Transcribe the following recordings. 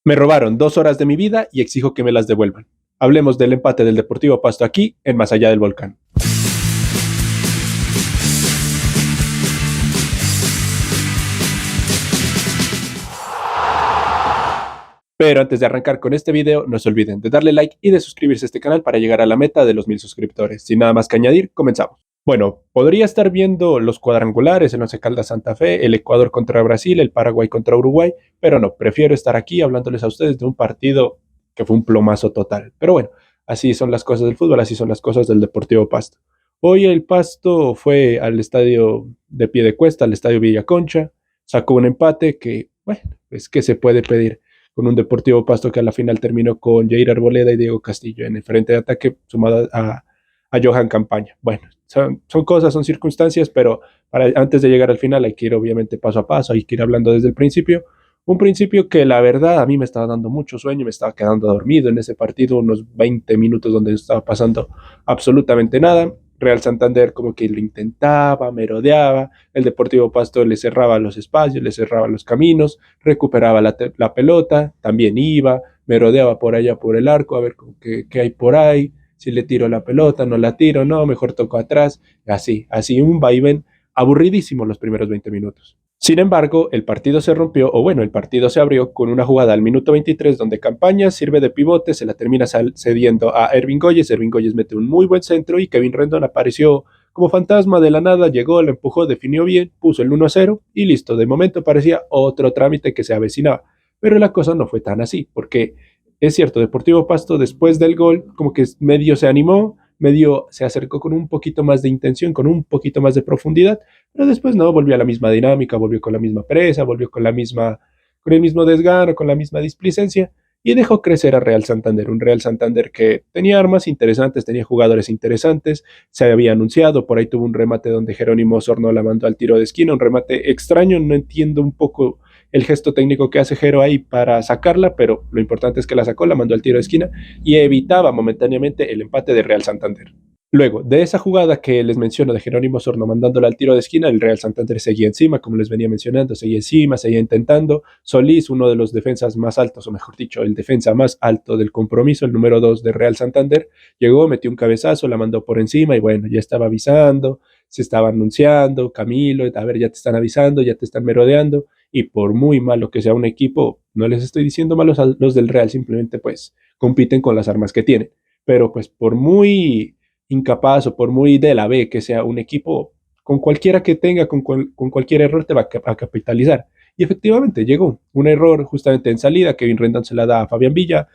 Me robaron 2 horas de mi vida y exijo que me las devuelvan. Hablemos del empate del Deportivo Pasto aquí, en Más Allá del Volcán. Pero antes de arrancar con este video, no se olviden de darle like y de suscribirse a este canal para llegar a la meta de los 1000 suscriptores. Sin nada más que añadir, comenzamos. Bueno, podría estar viendo los cuadrangulares, el Once Caldas Santa Fe, el Ecuador contra Brasil, el Paraguay contra Uruguay, pero no, prefiero estar aquí hablándoles a ustedes de un partido que fue un plomazo total. Pero bueno, así son las cosas del fútbol, así son las cosas del Deportivo Pasto. Hoy el Pasto fue al estadio de Piedecuesta, al estadio Villaconcha, sacó un empate que, bueno, es que se puede pedir con un Deportivo Pasto que a la final terminó con Jair Arboleda y Diego Castillo en el frente de ataque, sumado a Johan Campaña. Bueno, son cosas, son circunstancias, pero antes de llegar al final hay que ir obviamente paso a paso, hay que ir hablando desde el principio. Un principio que la verdad a mí me estaba dando mucho sueño, me estaba quedando dormido en ese partido, unos 20 minutos donde no estaba pasando absolutamente nada. Real Santander como que lo intentaba, merodeaba, el Deportivo Pasto le cerraba los espacios, le cerraba los caminos, recuperaba la pelota, también iba, merodeaba por allá por el arco, a ver qué hay por ahí, si le tiro la pelota, no la tiro, no, mejor toco atrás, así un vaivén aburridísimo los primeros 20 minutos. Sin embargo, el partido se rompió, o bueno, el partido se abrió con una jugada al minuto 23 donde Campaña sirve de pivote, se la termina cediendo a Ervin Goyes mete un muy buen centro y Kevin Rendón apareció como fantasma de la nada, llegó, lo empujó, definió bien, puso el 1-0 y listo, de momento parecía otro trámite que se avecinaba, pero la cosa no fue tan así, porque es cierto, Deportivo Pasto después del gol como que medio se animó, medio se acercó con un poquito más de intención, con un poquito más de profundidad, pero después no, volvió a la misma dinámica, volvió con la misma presa, volvió con el mismo desgano, con la misma displicencia y dejó crecer a Real Santander, un Real Santander que tenía armas interesantes, tenía jugadores interesantes, se había anunciado, por ahí tuvo un remate donde Jerónimo Osorno la mandó al tiro de esquina, un remate extraño, no entiendo un poco el gesto técnico que hace Jero ahí para sacarla, pero lo importante es que la sacó, la mandó al tiro de esquina y evitaba momentáneamente el empate de Real Santander. Luego de esa jugada que les menciono de Jerónimo Osorno mandándola al tiro de esquina, el Real Santander seguía encima, como les venía mencionando, seguía encima, seguía intentando. Solís, uno de los defensas más altos, o mejor dicho, el defensa más alto del compromiso, el número 2 de Real Santander, llegó, metió un cabezazo, la mandó por encima y bueno, ya estaba avisando, se estaba anunciando, Camilo, a ver, ya te están avisando, ya te están merodeando y por muy malo que sea un equipo, no les estoy diciendo malos a los del Real, simplemente pues compiten con las armas que tienen, pero pues por muy incapaz o por muy de la B que sea un equipo, con cualquiera que tenga, con cualquier error te va a capitalizar. Y efectivamente llegó un error justamente en salida, Kevin Rendon se la da a Fabián Villa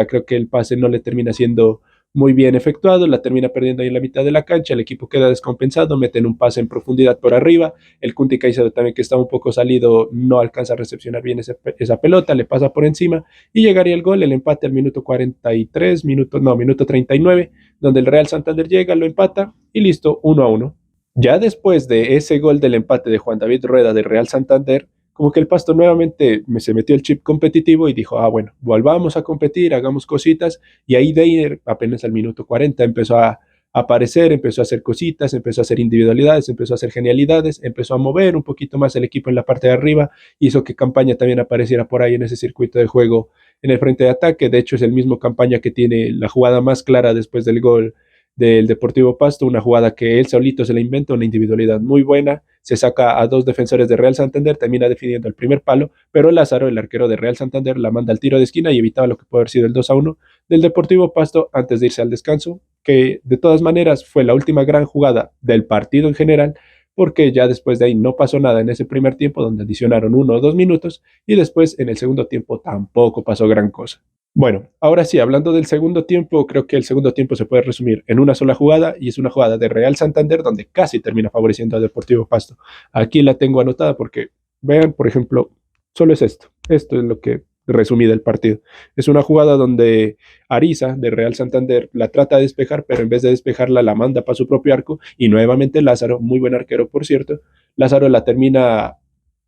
creo que el pase no le termina siendo muy bien efectuado, la termina perdiendo ahí en la mitad de la cancha, el equipo queda descompensado, meten un pase en profundidad por arriba, el Kunti Caicedo también que está un poco salido no alcanza a recepcionar bien esa pelota, le pasa por encima y llegaría el gol, el empate al minuto 43, minuto 39, donde el Real Santander llega, lo empata y listo, 1-1. Ya después de ese gol del empate de Juan David Rueda del Real Santander, como que el Pasto nuevamente se metió el chip competitivo y dijo, bueno, volvamos a competir, hagamos cositas, y ahí Deiner apenas al minuto 40 empezó a aparecer, empezó a hacer cositas, empezó a hacer individualidades, empezó a hacer genialidades, empezó a mover un poquito más el equipo en la parte de arriba, hizo que Campaña también apareciera por ahí en ese circuito de juego en el frente de ataque, de hecho es el mismo Campaña que tiene la jugada más clara después del gol del Deportivo Pasto, una jugada que él solito se la inventa, una individualidad muy buena, se saca a dos defensores de Real Santander, termina definiendo el primer palo, pero Lázaro, el arquero de Real Santander, la manda al tiro de esquina y evitaba lo que puede haber sido el 2-1 del Deportivo Pasto antes de irse al descanso, que de todas maneras fue la última gran jugada del partido en general, porque ya después de ahí no pasó nada en ese primer tiempo, donde adicionaron 1 o 2 minutos, y después en el segundo tiempo tampoco pasó gran cosa. Bueno, ahora sí, hablando del segundo tiempo, creo que el segundo tiempo se puede resumir en una sola jugada y es una jugada de Real Santander donde casi termina favoreciendo a Deportivo Pasto. Aquí la tengo anotada porque, vean, por ejemplo, solo es esto. Esto es lo que resumí del partido. Es una jugada donde Ariza de Real Santander la trata de despejar, pero en vez de despejarla la manda para su propio arco y nuevamente Lázaro, muy buen arquero por cierto, Lázaro la termina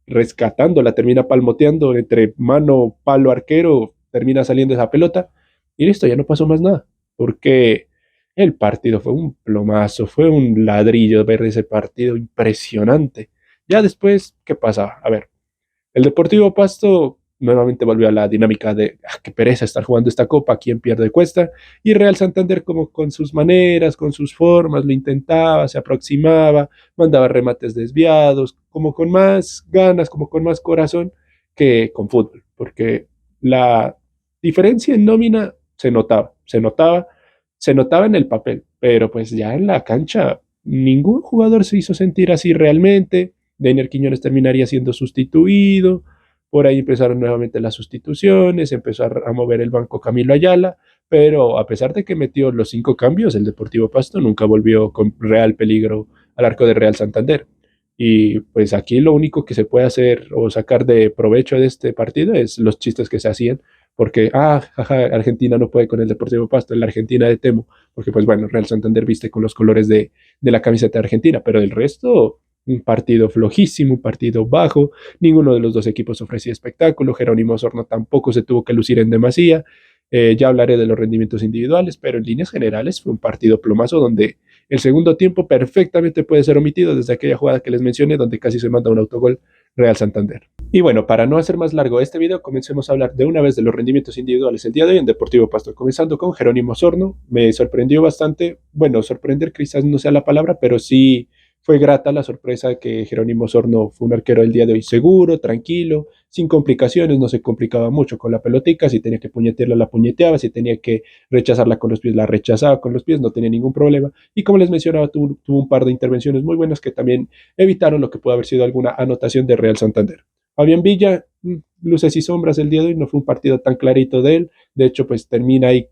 rescatando, la termina palmoteando entre mano, palo, arquero, termina saliendo esa pelota y listo, ya no pasó más nada, porque el partido fue un plomazo, fue un ladrillo ver ese partido impresionante. Ya después, ¿qué pasaba? A ver, el Deportivo Pasto nuevamente volvió a la dinámica de qué pereza estar jugando esta copa, quién pierde cuesta, y Real Santander como con sus maneras, con sus formas, lo intentaba, se aproximaba, mandaba remates desviados, como con más ganas, como con más corazón que con fútbol, porque la diferencia en nómina se notaba en el papel, pero pues ya en la cancha ningún jugador se hizo sentir así realmente. Deiner Quiñones terminaría siendo sustituido, por ahí empezaron nuevamente las sustituciones, empezó a mover el banco Camilo Ayala, pero a pesar de que metió los 5 cambios, el Deportivo Pasto nunca volvió con real peligro al arco de Real Santander. Y pues aquí lo único que se puede hacer o sacar de provecho de este partido es los chistes que se hacían, porque, jaja, Argentina no puede con el Deportivo Pasto, en la Argentina de Temo, porque pues bueno, Real Santander viste con los colores de la camiseta argentina, pero del resto, un partido flojísimo, un partido bajo, ninguno de los dos equipos ofrecía espectáculo, Jerónimo Osorno tampoco se tuvo que lucir en demasía, ya hablaré de los rendimientos individuales, pero en líneas generales fue un partido plomazo donde el segundo tiempo perfectamente puede ser omitido desde aquella jugada que les mencioné donde casi se manda un autogol Real Santander. Y bueno, para no hacer más largo este video, comencemos a hablar de una vez de los rendimientos individuales el día de hoy en Deportivo Pasto, comenzando con Jerónimo Osorno. Me sorprendió bastante, bueno, sorprender quizás no sea la palabra, pero sí fue grata la sorpresa de que Jerónimo Osorno fue un arquero el día de hoy seguro, tranquilo, sin complicaciones, no se complicaba mucho con la pelotica, si tenía que puñetearla la puñeteaba, si tenía que rechazarla con los pies la rechazaba con los pies, no tenía ningún problema. Y como les mencionaba, tuvo un par de intervenciones muy buenas que también evitaron lo que pudo haber sido alguna anotación de Real Santander. Fabián Villa, luces y sombras el día de hoy, no fue un partido tan clarito de él, de hecho pues termina ahí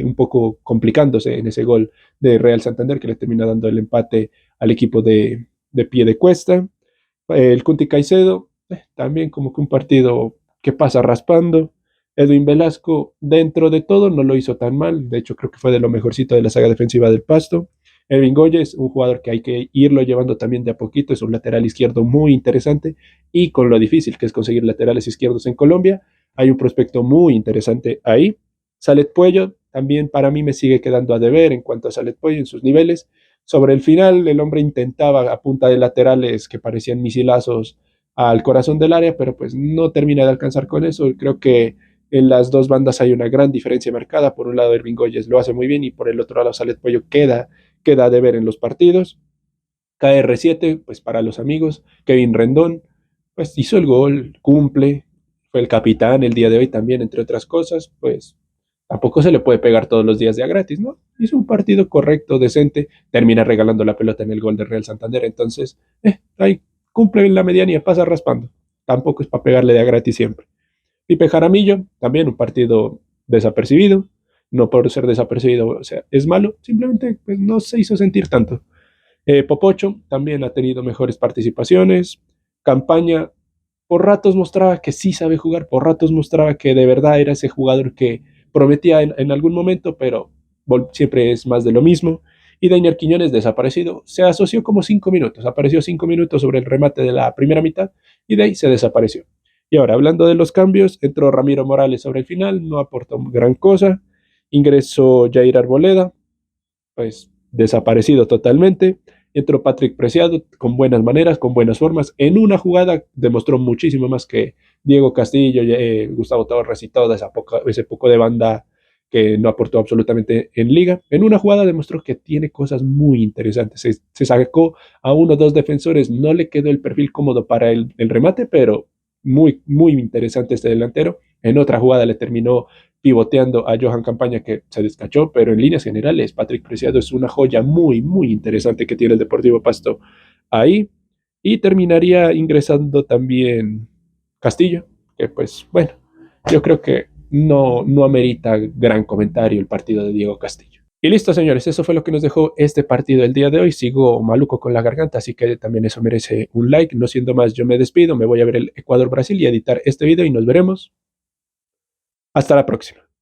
un poco complicándose en ese gol de Real Santander que le termina dando el empate al equipo de pie de cuesta. El Cunti Caicedo, también como que un partido que pasa raspando. Edwin Velasco, dentro de todo, no lo hizo tan mal. De hecho, creo que fue de lo mejorcito de la saga defensiva del Pasto. Edwin Goyes, un jugador que hay que irlo llevando también de a poquito. Es un lateral izquierdo muy interesante. Y con lo difícil que es conseguir laterales izquierdos en Colombia, hay un prospecto muy interesante ahí. Salet Puello, también para mí me sigue quedando a deber en cuanto a Salet Puello en sus niveles. Sobre el final, el hombre intentaba a punta de laterales que parecían misilazos al corazón del área, pero pues no termina de alcanzar con eso. Creo que en las dos bandas hay una gran diferencia marcada. Por un lado, Ervin Goyes lo hace muy bien y por el otro lado, Salet Pollo queda de ver en los partidos. KR7, pues para los amigos. Kevin Rendón, pues hizo el gol, cumple, fue el capitán el día de hoy también, entre otras cosas, pues tampoco se le puede pegar todos los días de a gratis, ¿no? Hizo un partido correcto, decente, termina regalando la pelota en el gol de Real Santander, entonces, ahí cumple la medianía, pasa raspando. Tampoco es para pegarle de a gratis siempre. Pipe Jaramillo, también un partido desapercibido, no por ser desapercibido, o sea, es malo, simplemente pues, no se hizo sentir tanto. Popocho también ha tenido mejores participaciones. Campaña, por ratos mostraba que sí sabe jugar, por ratos mostraba que de verdad era ese jugador que prometía en algún momento, pero siempre es más de lo mismo. Y Deiner Quiñones desaparecido, se asoció como 5 minutos, apareció 5 minutos sobre el remate de la primera mitad y de ahí se desapareció. Y ahora, hablando de los cambios, entró Ramiro Morales sobre el final, no aportó gran cosa. Ingresó Jair Arboleda, pues desaparecido totalmente. Entró Patrick Preciado con buenas maneras, con buenas formas. En una jugada demostró muchísimo más que Diego Castillo, Gustavo Torres y todo ese poco de banda que no aportó absolutamente en liga. En una jugada demostró que tiene cosas muy interesantes. Se sacó a uno o dos defensores, no le quedó el perfil cómodo para el remate, pero muy, muy interesante este delantero. En otra jugada le terminó pivoteando a Johan Campaña que se descachó, pero en líneas generales Patrick Preciado es una joya muy, muy interesante que tiene el Deportivo Pasto ahí. Y terminaría ingresando también Castillo, que pues bueno, yo creo que no amerita gran comentario el partido de Diego Castillo. Y listo, señores, eso fue lo que nos dejó este partido el día de hoy. Sigo maluco con la garganta, así que también eso merece un like. No siendo más, yo me despido, me voy a ver el Ecuador-Brasil y editar este video y nos veremos. Hasta la próxima.